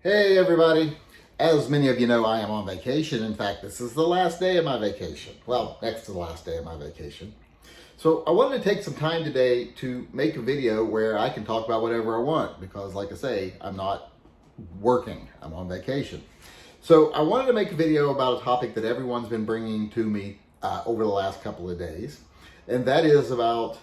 Hey everybody! As many of you know, I am on vacation. In fact, this is the last day of my vacation. Well, next to the last day of my vacation. So I wanted to take some time today to make a video where I can talk about whatever I want because, like I say, I'm not working. I'm on vacation. So I wanted to make a video about a topic that everyone's been bringing to me over the last couple of days, and that is about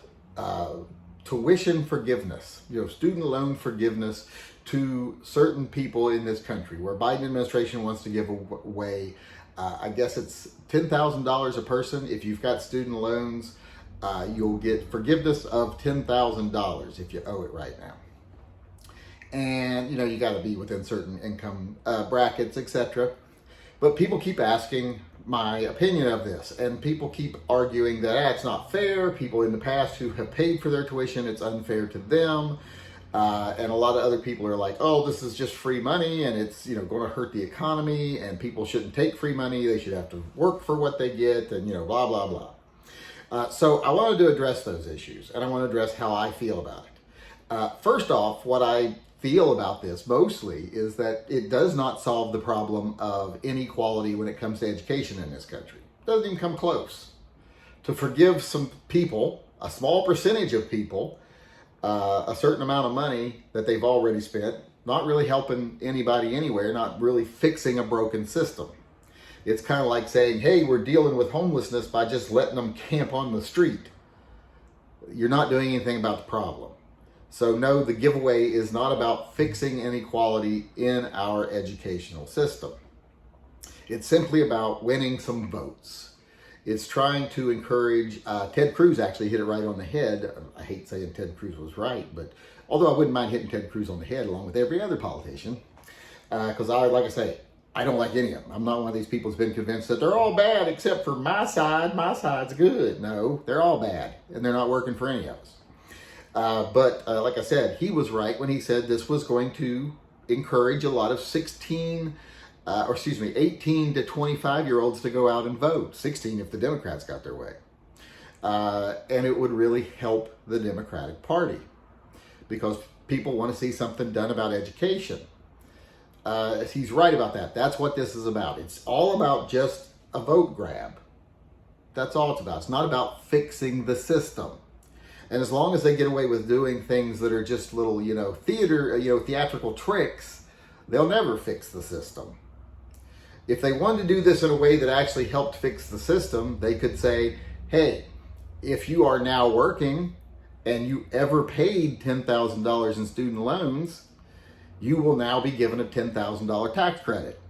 tuition forgiveness, student loan forgiveness to certain people in this country, where Biden administration wants to give away, I guess it's $10,000 a person. If you've got student loans, you'll get forgiveness of $10,000 if you owe it right now. And you got to be within certain income brackets, etc. But people keep asking my opinion of this, and people keep arguing that it's not fair. People in the past who have paid for their tuition, it's unfair to them. And a lot of other people are like, oh, this is just free money and it's going to hurt the economy and people shouldn't take free money. They should have to work for what they get and blah, blah, blah. So I wanted to address those issues, and I want to address how I feel about it. First off, what I feel about this mostly is that it does not solve the problem of inequality when it comes to education in this country. It doesn't even come close. To forgive some people, a small percentage of people, a certain amount of money that they've already spent, not really helping anybody anywhere, not really fixing a broken system. It's kind of like saying, hey, we're dealing with homelessness by just letting them camp on the street. You're not doing anything about the problem. So no, the giveaway is not about fixing inequality in our educational system. It's simply about winning some votes. It's trying to encourage, Ted Cruz actually hit it right on the head. I hate saying Ted Cruz was right, but although I wouldn't mind hitting Ted Cruz on the head along with every other politician, because like I say, I don't like any of them. I'm not one of these people who's been convinced that they're all bad except for my side. My side's good. No, they're all bad, and they're not working for any of us. But like I said, he was right when he said this was going to encourage a lot of 18 to 25-year-olds to go out and vote. 16 if the Democrats got their way. And it would really help the Democratic Party because people want to see something done about education. He's right about that. That's what this is about. It's all about just a vote grab. That's all it's about. It's not about fixing the system. And as long as they get away with doing things that are just little, theatrical tricks, they'll never fix the system. If they wanted to do this in a way that actually helped fix the system, they could say, hey, if you are now working and you ever paid $10,000 in student loans, you will now be given a $10,000 tax credit.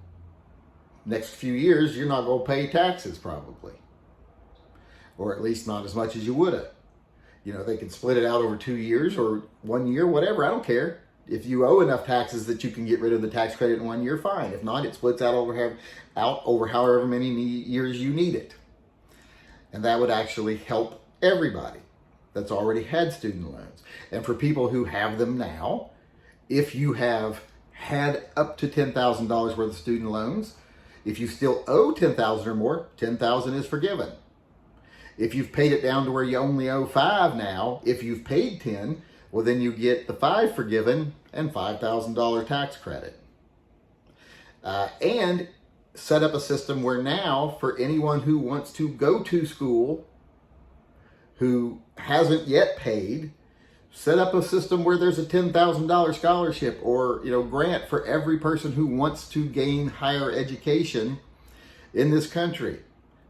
Next few years, you're not going to pay taxes probably, or at least not as much as you would have. They can split it out over 2 years or 1 year, whatever. I don't care. If you owe enough taxes that you can get rid of the tax credit in 1 year, fine. If not, it splits out over however many years you need it. And that would actually help everybody that's already had student loans. And for people who have them now, if you have had up to $10,000 worth of student loans, if you still owe $10,000 or more, $10,000 is forgiven. If you've paid it down to where you only owe $5 now, if you've paid $10, well, then you get the $5 forgiven and $5,000 tax credit. And set up a system where now, for anyone who wants to go to school, who hasn't yet paid, set up a system where there's a $10,000 scholarship or grant for every person who wants to gain higher education in this country.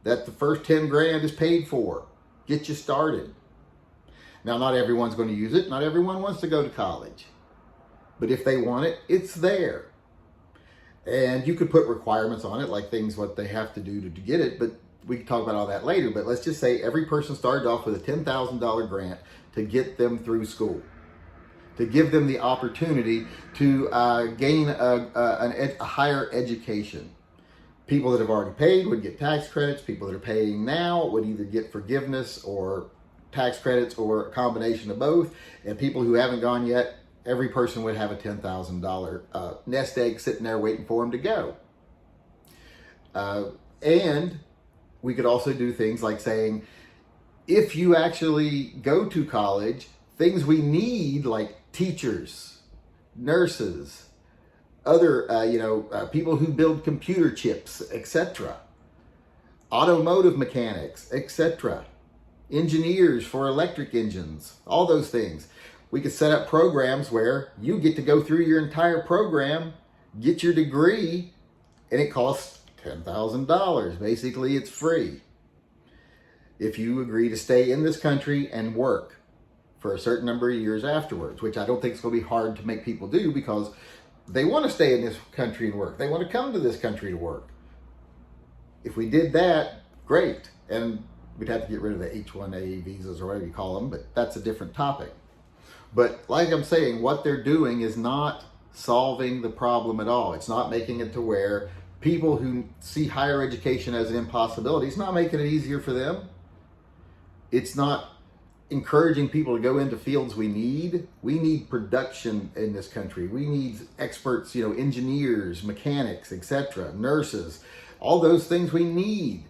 That the first 10 grand is paid for. Get you started. Now, not everyone's going to use it. Not everyone wants to go to college. But if they want it, it's there. And you could put requirements on it, like things what they have to do to get it, but we can talk about all that later. But let's just say every person started off with a $10,000 grant to get them through school, to give them the opportunity to gain a higher education. People that have already paid would get tax credits. People that are paying now would either get forgiveness or tax credits or a combination of both. And people who haven't gone yet, every person would have a $10,000 nest egg sitting there waiting for them to go. And we could also do things like saying, if you actually go to college, things we need like teachers, nurses, other, people who build computer chips, etc., automotive mechanics, etc., engineers for electric engines, all those things. We could set up programs where you get to go through your entire program, get your degree, and it costs $10,000. Basically, it's free if you agree to stay in this country and work for a certain number of years afterwards, which I don't think is going to be hard to make people do because they want to stay in this country and work. They want to come to this country to work. If we did that, great. And we'd have to get rid of the H-1A visas or whatever you call them, but that's a different topic. But like I'm saying, what they're doing is not solving the problem at all. It's not making it to where people who see higher education as an impossibility, it's not making it easier for them. It's not encouraging people to go into fields we need. We need production in this country. We need experts, engineers, mechanics, etc., nurses, all those things we need.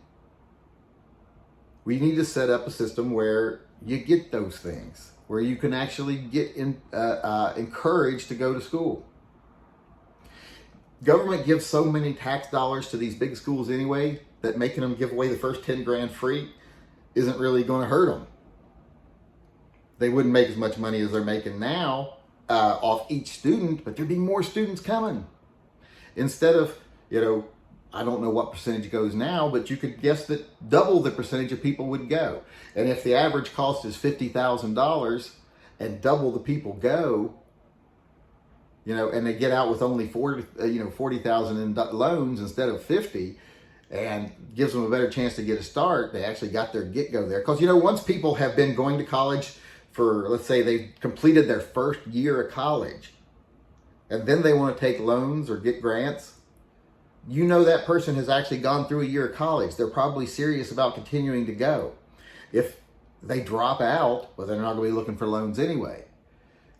We need to set up a system where you get those things, where you can actually get encouraged to go to school. Government gives so many tax dollars to these big schools anyway that making them give away the first 10 grand free isn't really going to hurt them. They wouldn't make as much money as they're making now off each student, but there'd be more students coming. Instead of, I don't know what percentage goes now, but you could guess that double the percentage of people would go. And if the average cost is $50,000 and double the people go, and they get out with only 40,000 in loans instead of 50, and gives them a better chance to get a start. They actually got their get-go there. Because, once people have been going to college for, let's say they completed their first year of college, and then they want to take loans or get grants, that person has actually gone through a year of college. They're probably serious about continuing to go. If they drop out, well, they're not going to be looking for loans anyway.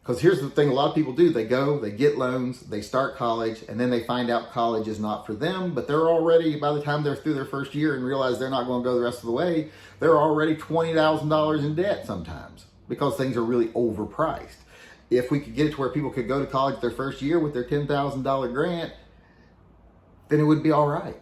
Because here's the thing a lot of people do. They go, they get loans, they start college, and then they find out college is not for them, but they're already, by the time they're through their first year and realize they're not going to go the rest of the way, they're already $20,000 in debt sometimes because things are really overpriced. If we could get it to where people could go to college their first year with their $10,000 grant, then it would be all right.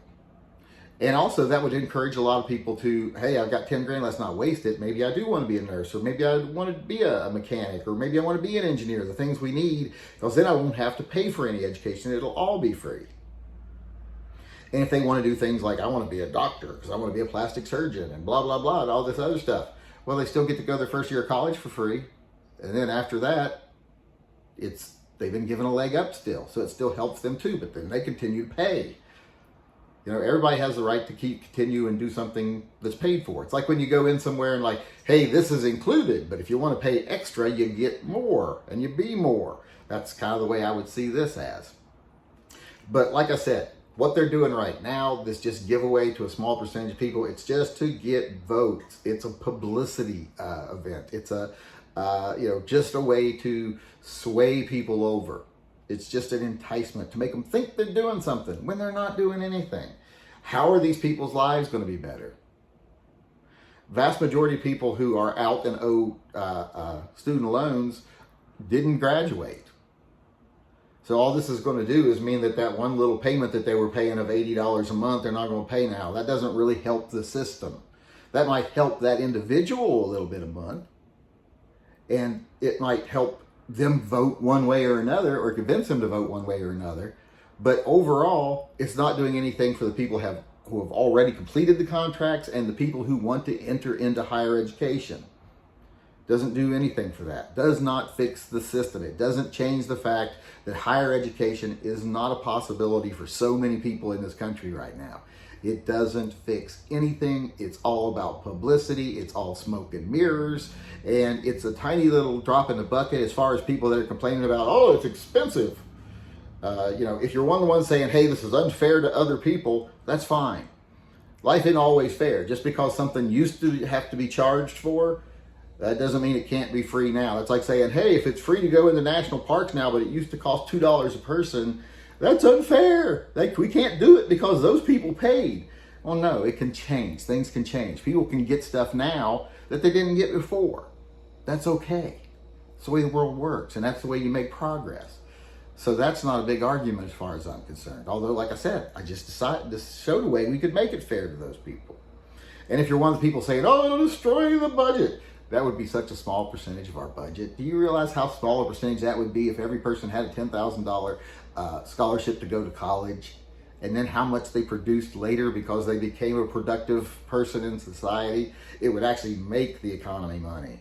And also that would encourage a lot of people to, hey, I've got 10 grand, let's not waste it. Maybe I do want to be a nurse, or maybe I want to be a mechanic, or maybe I want to be an engineer, the things we need, because then I won't have to pay for any education. It'll all be free. And if they want to do things like, I want to be a doctor because I want to be a plastic surgeon and blah, blah, blah, and all this other stuff, well, they still get to go their first year of college for free. And then after that, they've been given a leg up still. So it still helps them too, but then they continue to pay. Everybody has the right to continue and do something that's paid for. It's like when you go in somewhere and like, hey, this is included, but if you want to pay extra, you get more and you be more. That's kind of the way I would see this as. But like I said, what they're doing right now, this just giveaway to a small percentage of people, it's just to get votes. It's a publicity event. It's just a way to sway people over. It's just an enticement to make them think they're doing something when they're not doing anything. How are these people's lives going to be better? Vast majority of people who are out and owe student loans didn't graduate. So all this is going to do is mean that one little payment that they were paying of $80 a month, they're not going to pay now. That doesn't really help the system. That might help that individual a little bit a month. And it might help them vote one way or another, or convince them to vote one way or another. But overall, it's not doing anything for the people who have already completed the contracts and the people who want to enter into higher education. Doesn't do anything for that. Does not fix the system. It doesn't change the fact that higher education is not a possibility for so many people in this country right now. It doesn't fix anything. It's all about publicity. It's all smoke and mirrors. And it's a tiny little drop in the bucket as far as people that are complaining about, oh, it's expensive. If you're one of the ones saying, hey, this is unfair to other people, that's fine. Life isn't always fair. Just because something used to have to be charged for, that doesn't mean it can't be free now. It's like saying, hey, if it's free to go into national parks now, but it used to cost $2 a person, that's unfair. We can't do it because those people paid. Well, no, it can change. Things can change. People can get stuff now that they didn't get before. That's okay. It's the way the world works, and that's the way you make progress. So that's not a big argument as far as I'm concerned. Although, like I said, I just decided to show the way we could make it fair to those people. And if you're one of the people saying, oh, it'll destroy the budget, that would be such a small percentage of our budget. Do you realize how small a percentage that would be if every person had a $10,000 scholarship to go to college? And then how much they produced later because they became a productive person in society? It would actually make the economy money.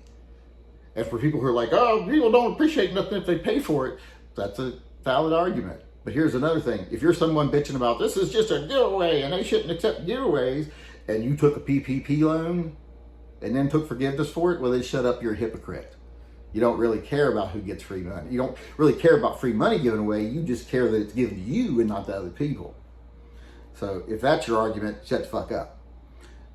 And for people who are like, oh, people don't appreciate nothing if they pay for it, that's a valid argument. But here's another thing. If you're someone bitching about this is just a giveaway and they shouldn't accept giveaways, and you took a PPP loan and then took forgiveness for it, well, then shut up, you're a hypocrite. You don't really care about who gets free money. You don't really care about free money given away. You just care that it's given to you and not to other people. So if that's your argument, shut the fuck up.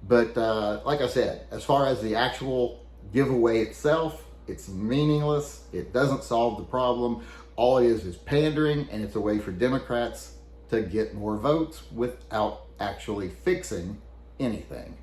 But like I said, as far as the actual giveaway itself, it's meaningless. It doesn't solve the problem. All it is pandering, and it's a way for Democrats to get more votes without actually fixing anything.